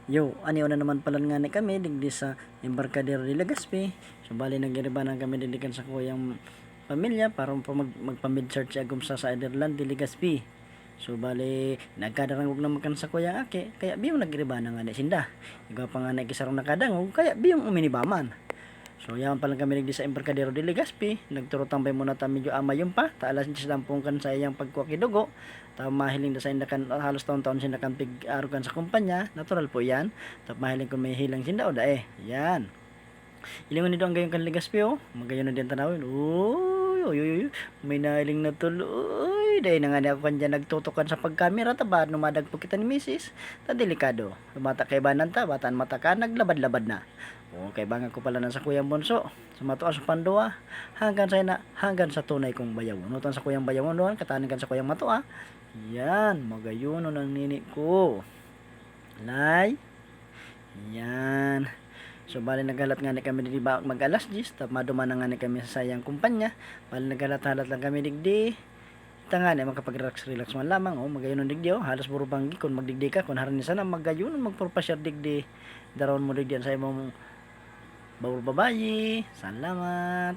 Yo, ano na naman pala nga ni kami digdi sa Embarcadero de Legazpi. So bali nagiribanan kami dindikan sa kuyang pamilya para magpa-mid-church agum sa Ireland de Legazpi. So bali nagkadarangog naman kan sa kuyang ake kaya biyong nagiribanan nga ni sinda. Ikaw pa nga nagisarong nakadangog kaya biyong uminibaman. So yan pa lang kami nagdi sa Embarcadero de Legazpi. Nagturo tambay muna ta medyo ama yung pa. Taalas ni silampong kan sa iyang pagkuwakidugo. Ta mahiling da sa indakan halos taon-taon sinda kan pig-arugan sa kumpanya. Natural po yan. Ta mahiling kung may hilang sinda o da eh. Yan. Ilingon ni doon gayon kan Legazpi oh. Magayon na din tanawin. Uy, uy, uy, uy. May nahiling na tuloy. Dahil na nga niya ako kanya nagtutukan sa pagkamera. Ta ba numadag po kita ni Mrs. Ta delikado. Lumata kay banan ta. Bataan mata ka. Naglabad-labad na. O, kay bangag ko pala na sa kuyang bunso. Sumatuan sa pandua. Hanggang sa tunay kong bayaw. Nutan sa kuyang bayaw doon. Katanin kan sa kuyang matua. Yan. Magayuno ng nini ko. Lay. Yan. So bali nagalat nga ni kami di ba mag-alas 10 tap maduman na nga ni kami sa sayang kumpanya. Bali nagalat-halat lang kami digdi. Tanga na makapag-relax man lamang oh magayon digdi oh halos puro banggi kun magdigdi ka kun haran ni sana magayon magpurpasyar digdi daron mo digdi sa imong bawal babayi. Salamat.